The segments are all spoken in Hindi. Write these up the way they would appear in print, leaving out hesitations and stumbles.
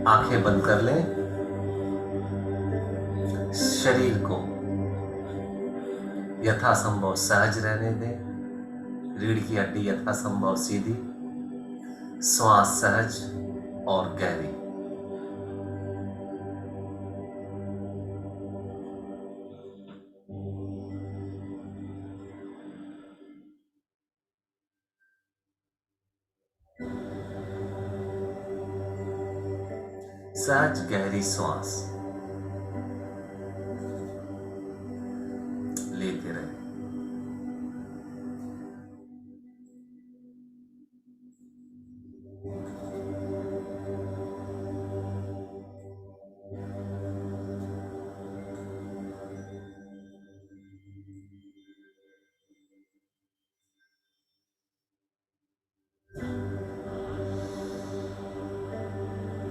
आंखें बंद कर लें। शरीर को यथासंभव सहज रहने दें। रीढ़ की हड्डी यथासंभव सीधी, श्वास सहज और गहरी। सहज गहरी श्वास लेते रहें।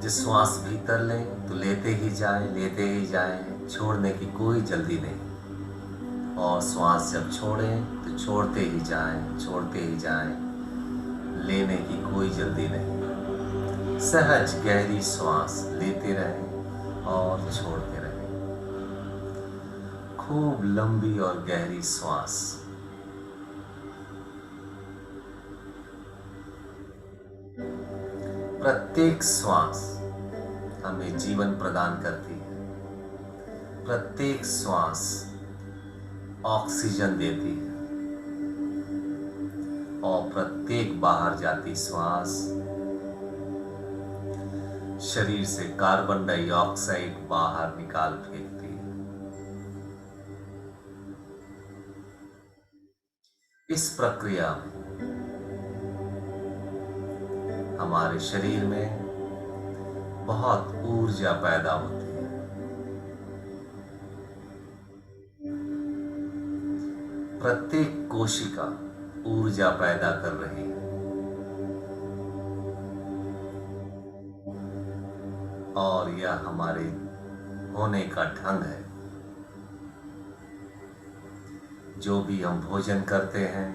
जिस श्वास भीतर लें तो लेते ही जाएं, लेते ही जाएं, छोड़ने की कोई जल्दी नहीं। और श्वास जब छोड़ें तो छोड़ते ही जाएं, छोड़ते ही जाएं, लेने की कोई जल्दी नहीं। सहज गहरी श्वास लेते रहें और छोड़ते रहें। खूब लंबी और गहरी श्वास। प्रत्येक श्वास हमें जीवन प्रदान करती है। प्रत्येक श्वास ऑक्सीजन देती है और प्रत्येक बाहर जाती श्वास शरीर से कार्बन डाइऑक्साइड बाहर निकाल फेंकती है। इस प्रक्रिया में हमारे शरीर में बहुत ऊर्जा पैदा होती है। प्रत्येक कोशिका ऊर्जा पैदा कर रही है और यह हमारे होने का ढंग है। जो भी हम भोजन करते हैं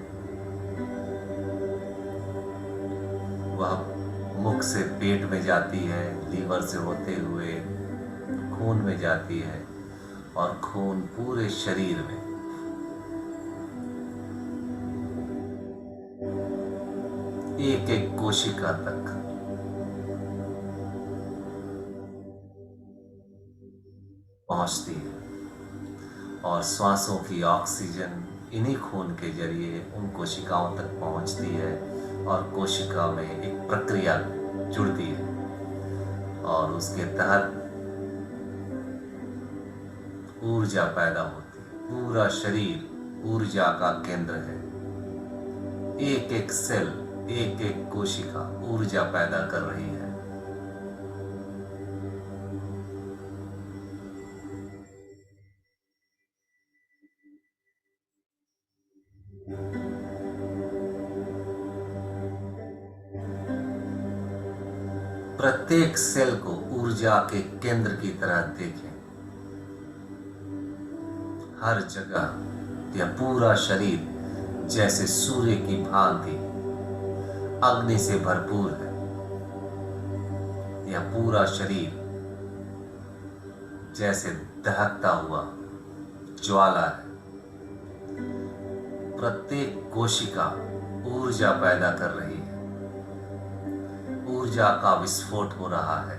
वह मुख से पेट में जाती है, लीवर से होते हुए खून में जाती है और खून पूरे शरीर में एक एक कोशिका तक पहुंचती है और श्वासों की ऑक्सीजन इन्हीं खून के जरिए उन कोशिकाओं तक पहुंचती है और कोशिका में एक प्रक्रिया जुड़ती है और उसके तहत ऊर्जा पैदा होती है। पूरा शरीर ऊर्जा का केंद्र है। एक एक सेल, एक एक कोशिका ऊर्जा पैदा कर रही है। प्रत्येक सेल को ऊर्जा के केंद्र की तरह देखें। हर जगह यह पूरा शरीर जैसे सूर्य की भांति अग्नि से भरपूर है। यह पूरा शरीर जैसे दहकता हुआ ज्वाला है। प्रत्येक कोशिका ऊर्जा पैदा कर रही है। ऊर्जा का विस्फोट हो रहा है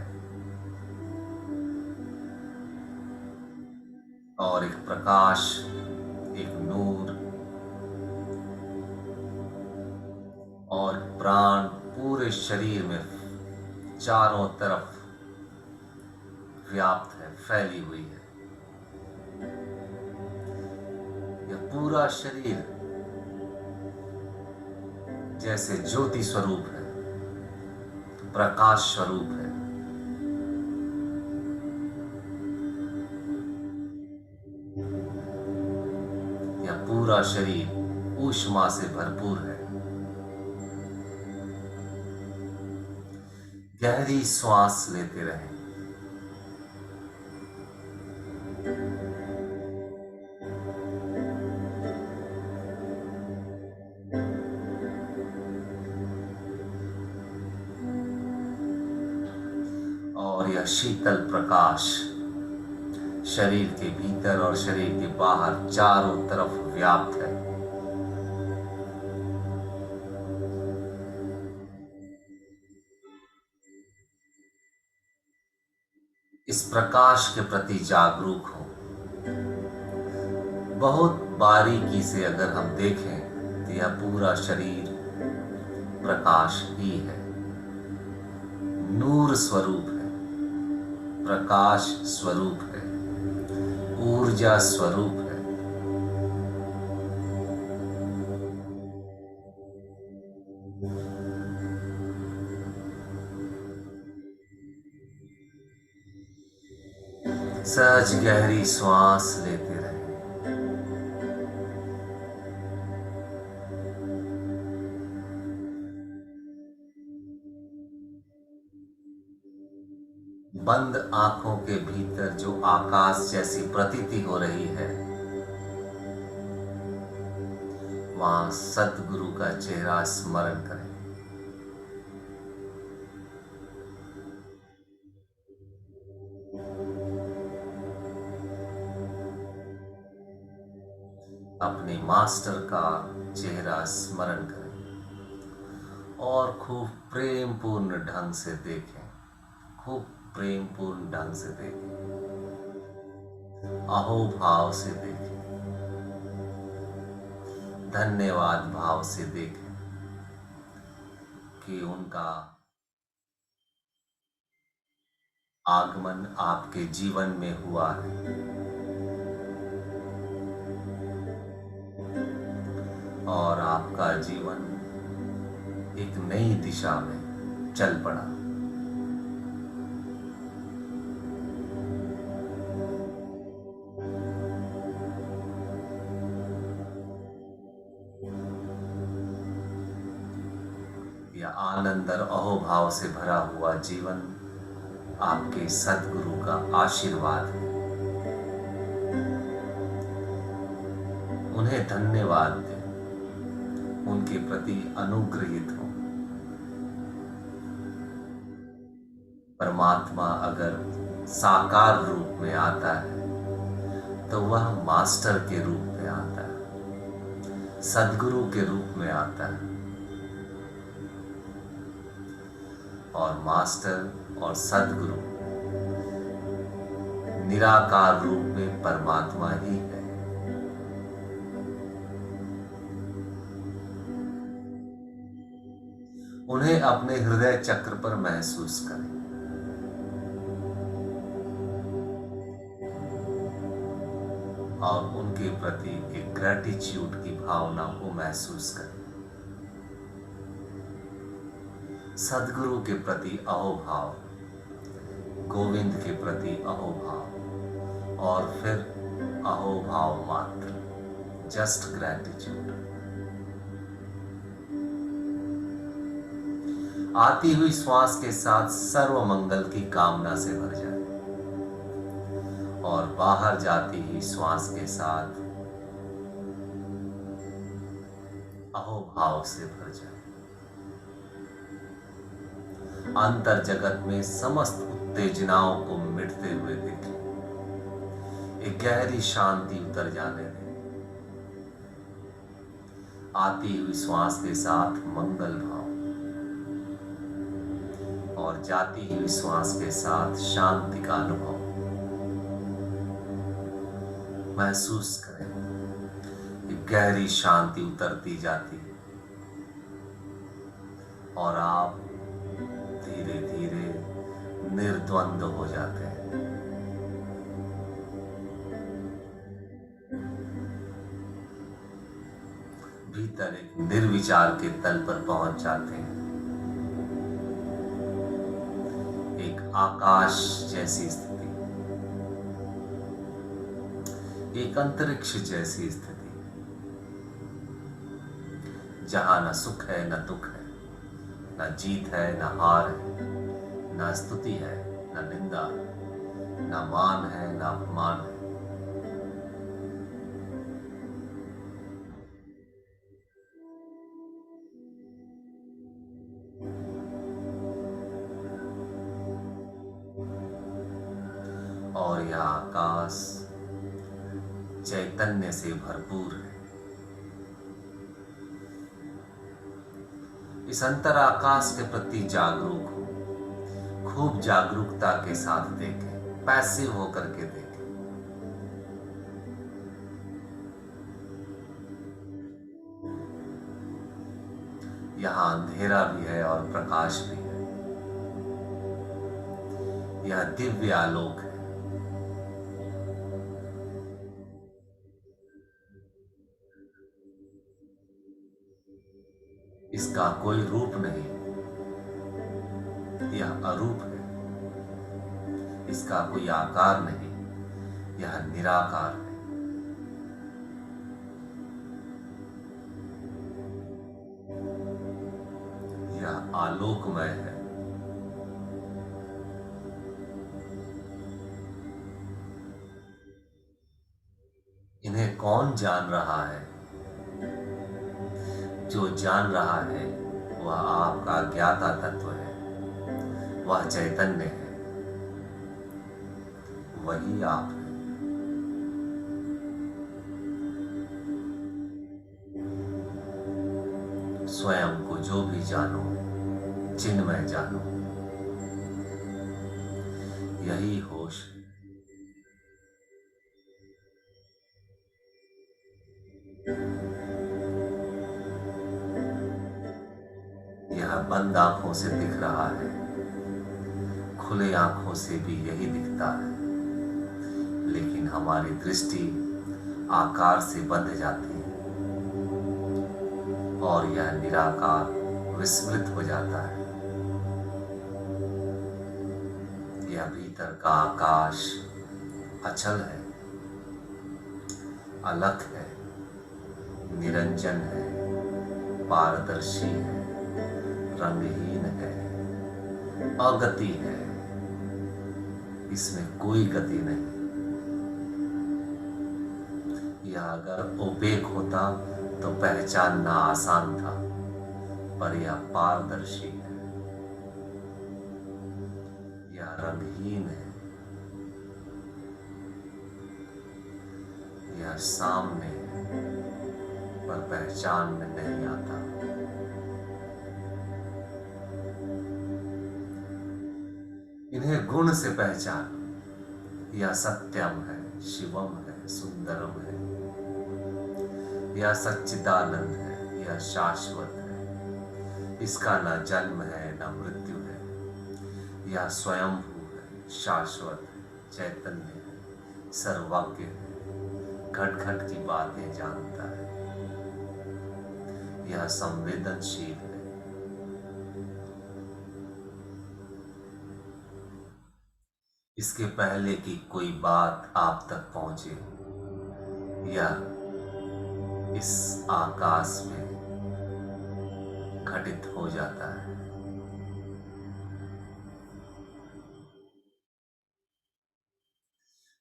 और एक प्रकाश, एक नूर और प्राण पूरे शरीर में चारों तरफ व्याप्त है, फैली हुई है। यह पूरा शरीर जैसे ज्योति स्वरूप है, प्रकाश स्वरूप है। यह पूरा शरीर ऊष्मा से भरपूर है। गहरी श्वास लेते रहें। शीतल प्रकाश शरीर के भीतर और शरीर के बाहर चारों तरफ व्याप्त है। इस प्रकाश के प्रति जागरूक हो। बहुत बारीकी से अगर हम देखें तो यह पूरा शरीर प्रकाश ही है, नूर स्वरूप है, प्रकाश स्वरूप है, ऊर्जा स्वरूप है। सहज गहरी श्वास लेते रहे। बंद आंखों के भीतर जो आकाश जैसी प्रतीति हो रही है, वहां सद्गुरु का चेहरा स्मरण करें। अपने मास्टर का चेहरा स्मरण करें और खूब प्रेम पूर्ण ढंग से देखें, खूब प्रेम पूर्ण ढंग से देखें, अहोभाव से देखें, धन्यवाद भाव से देखें कि उनका आगमन आपके जीवन में हुआ है और आपका जीवन एक नई दिशा में चल पड़ा। यह आनंद और अहोभाव से भरा हुआ जीवन आपके सद्गुरु का आशीर्वाद है। उन्हें धन्यवाद दें, उनके प्रति अनुग्रहित हो। परमात्मा अगर साकार रूप में आता है तो वह मास्टर के रूप में आता है, सद्गुरु के रूप में आता है। और मास्टर और सद्गुरु निराकार रूप में परमात्मा ही है। उन्हें अपने हृदय चक्र पर महसूस करें। और उनके प्रति एक ग्रेटिट्यूड की भावना को महसूस करें। सद्गुरु के प्रति अहोभाव, गोविंद के प्रति अहोभाव और फिर अहोभाव मात्र, जस्ट ग्रेटिट्यूड। आती हुई श्वास के साथ सर्व मंगल की कामना से भर जाए और बाहर जाती हुई श्वास के साथ अहोभाव से भर जाए। अंतर जगत में समस्त उत्तेजनाओं को मिटते हुए देखें। एक गहरी शांति उतर जाने दें। आती हुई श्वास के साथ मंगल भाव और जाती हुई श्वास के साथ शांति का अनुभव महसूस करें। एक गहरी शांति उतरती जाती है और आप धीरे धीरे निर्द्वंद हो जाते हैं। भीतर एक निर्विचार के तल पर पहुंच जाते हैं। एक आकाश जैसी स्थिति, एक अंतरिक्ष जैसी स्थिति, जहां न सुख है न दुख है, न जीत है न हार है, न स्तुति है न निंदा, न मान है न अपमान है। यह आकाश चैतन्य से भरपूर है। इस अंतर आकाश के प्रति जागरूक हो, खूब जागरूकता के साथ देखें, पैसिव होकर के देखें। यहाँ अंधेरा भी है और प्रकाश भी है। यह दिव्य आलोक है। इसका कोई रूप नहीं, यह अरूप है। इसका कोई आकार नहीं, यह निराकार है। यह आलोकमय है। इन्हें कौन जान रहा है? जो जान रहा है वह आपका ज्ञाता तत्व है, वह चैतन्य है, वही आप है। स्वयं को जो भी जानो, चिन्मय जानो, यही होश है। यह बंद आंखों से दिख रहा है, खुले आंखों से भी यही दिखता है, लेकिन हमारी दृष्टि आकार से बंध जाती है और यह निराकार विस्मृत हो जाता है। यह भीतर का आकाश अचल है, अलख है, निरंजन है, पारदर्शी है, रंगहीन है, अगति है। इसमें कोई गति नहीं। यह अगर ओपेक होता तो पहचानना आसान था, पर यह पारदर्शी है, यह रंगहीन है, यह सामने है, पर पहचान में नहीं आता। इन्हें गुण से पहचान। यह सत्यम है, शिवम है, सुंदरम है, यह सच्चिदानंद है, यह शाश्वत है। इसका न जन्म है न मृत्यु है। यह स्वयंभू है, शाश्वत है, चैतन्य है, सर्वज्ञ है, घट घट की बातें जानता है। यह संवेदनशील है। इसके पहले कि कोई बात आप तक पहुंचे, यह इस आकाश में घटित हो जाता है।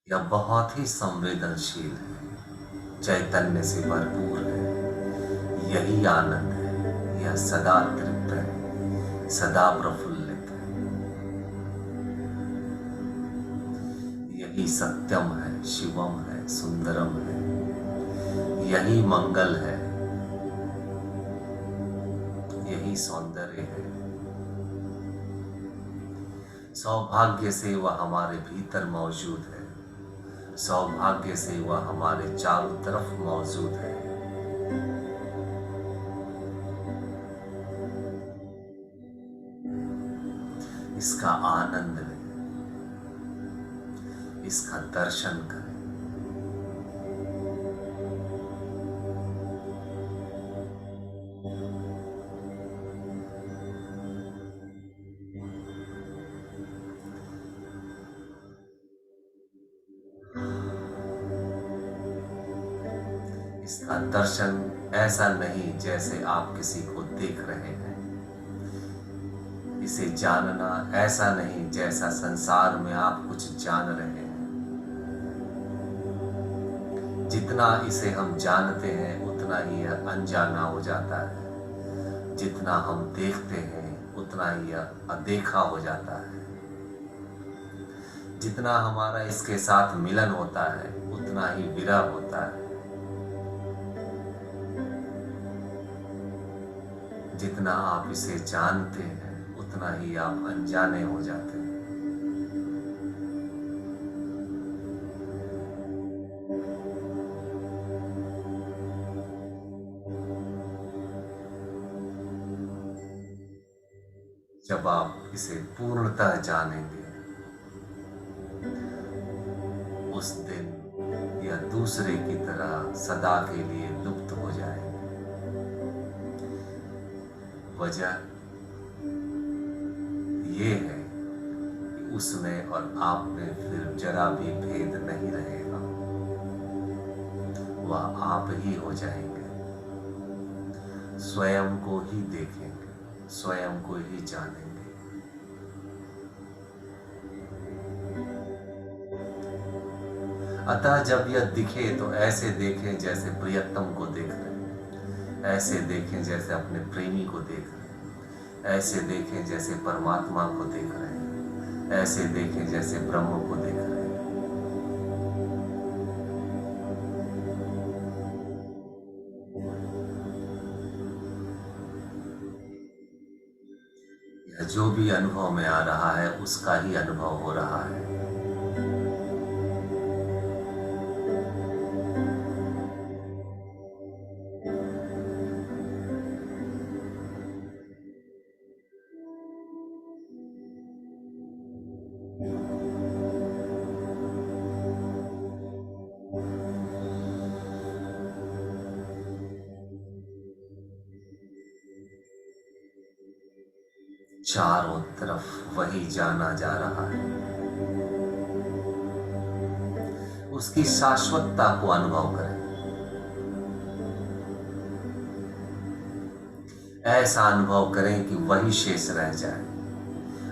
यह बहुत ही संवेदनशील है, चैतन्य से भरपूर है। यही आनंद है। यह सदा तृप्त है, सदा प्रफुल्लित है। यही सत्यम है, शिवम है, सुंदरम है। यही मंगल है, यही सौंदर्य है। सौभाग्य से वह हमारे भीतर मौजूद है। सौभाग्य से वह हमारे चारों तरफ मौजूद है। इसका आनंद लें, इसका दर्शन करें। इसका दर्शन ऐसा नहीं जैसे आप किसी को देख रहे हैं। इसे जानना ऐसा नहीं जैसा संसार में आप कुछ जान रहे हैं। जितना इसे हम जानते हैं उतना ही यह अनजाना हो जाता है। जितना हम देखते हैं उतना ही यह अदेखा हो जाता है। जितना हमारा इसके साथ मिलन होता है उतना ही विरह होता है। जितना आप इसे जानते हैं उतना ही आप अनजाने हो जाते हैं। जब आप इसे पूर्णतः जानेंगे उस दिन यह दूसरे की तरह सदा के लिए लुप्त हो जाएगा। वजह ये है कि उसमें और आप में फिर जरा भी भेद नहीं रहेगा। वह आप ही हो जाएंगे, स्वयं को ही देखेंगे, स्वयं को ही जानेंगे। अतः जब यह दिखे तो ऐसे देखें जैसे प्रियतम को देख रहे हैं, ऐसे देखें जैसे अपने प्रेमी को देख रहे हैं, ऐसे देखें जैसे परमात्मा को देख रहे हैं, ऐसे देखें जैसे ब्रह्म को देख रहे हैं। यह जो भी अनुभव में आ रहा है उसका ही अनुभव हो रहा है। चारों तरफ वही जाना जा रहा है। उसकी शाश्वतता को अनुभव करें। ऐसा अनुभव करें कि वही शेष रह जाए,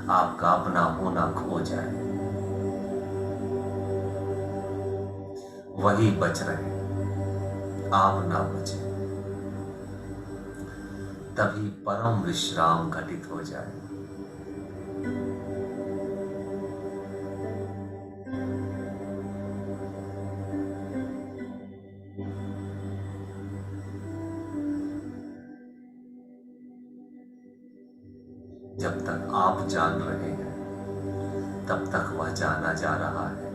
आपका अपना होना खो जाए, वही बच रहे, आप ना बचे। तभी परम विश्राम घटित हो जाए। जब तक आप जान रहे हैं तब तक वह जाना जा रहा है।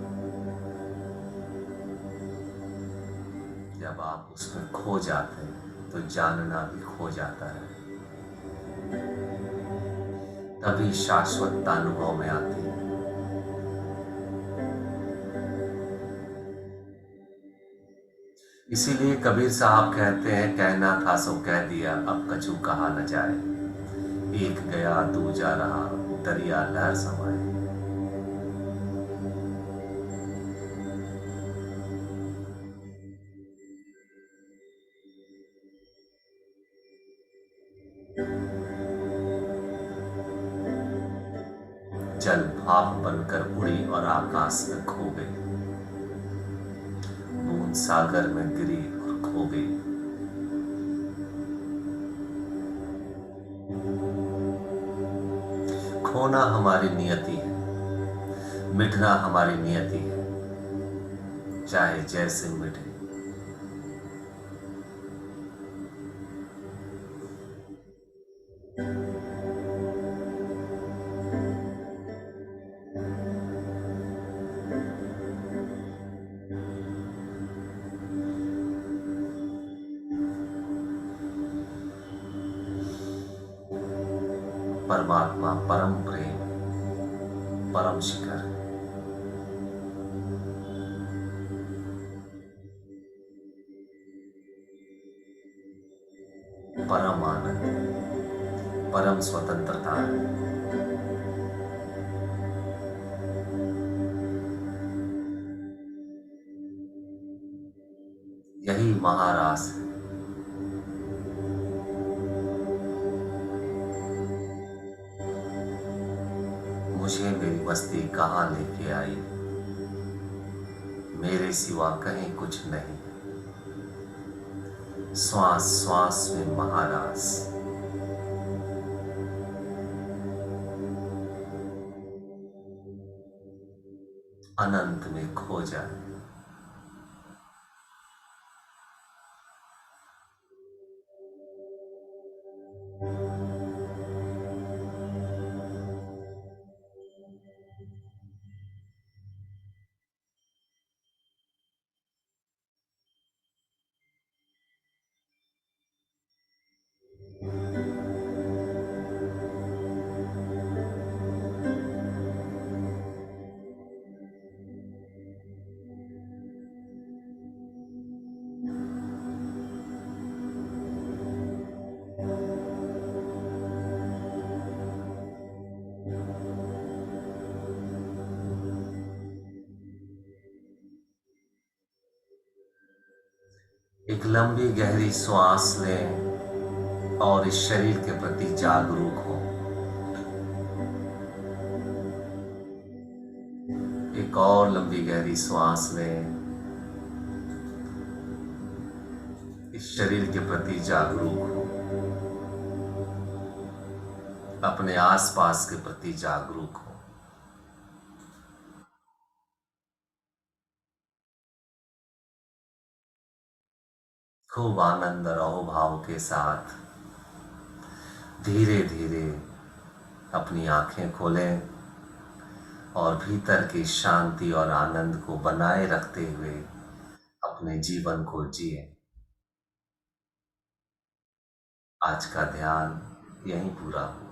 जब आप उसमें खो जाते हैं तो जानना भी खो जाता है। तभी शाश्वतता अनुभव में आती है। इसीलिए कबीर साहब कहते हैं, कहना था सो कह दिया, अब कछु कहा न जाए। एक गया दूजा रहा, दरिया लहर समाए। जल भाप बनकर उड़ी और आकाश में खो गई, बूंद सागर में गिरी और खो गई। खोना हमारी नियति है, मिटना हमारी नियति है, चाहे जैसे मिटे। परमात्मा परम प्रेम, परम शिखर, परम आनंद, परम स्वतंत्रता है। यही महारास है। मुझे मेरी मस्ती कहाँ लेके आई, मेरे सिवा कहीं कुछ नहीं। श्वास श्वास में महारास, अनंत में खो जाए। एक लंबी गहरी श्वास लें और इस शरीर के प्रति जागरूक हो। एक और लंबी गहरी श्वास लें, इस शरीर के प्रति जागरूक हो, अपने आसपास के प्रति जागरूक हो। खूब आनंद और अहोभाव के साथ धीरे धीरे अपनी आंखें खोलें और भीतर की शांति और आनंद को बनाए रखते हुए अपने जीवन को जिए। आज का ध्यान यहीं पूरा हुआ।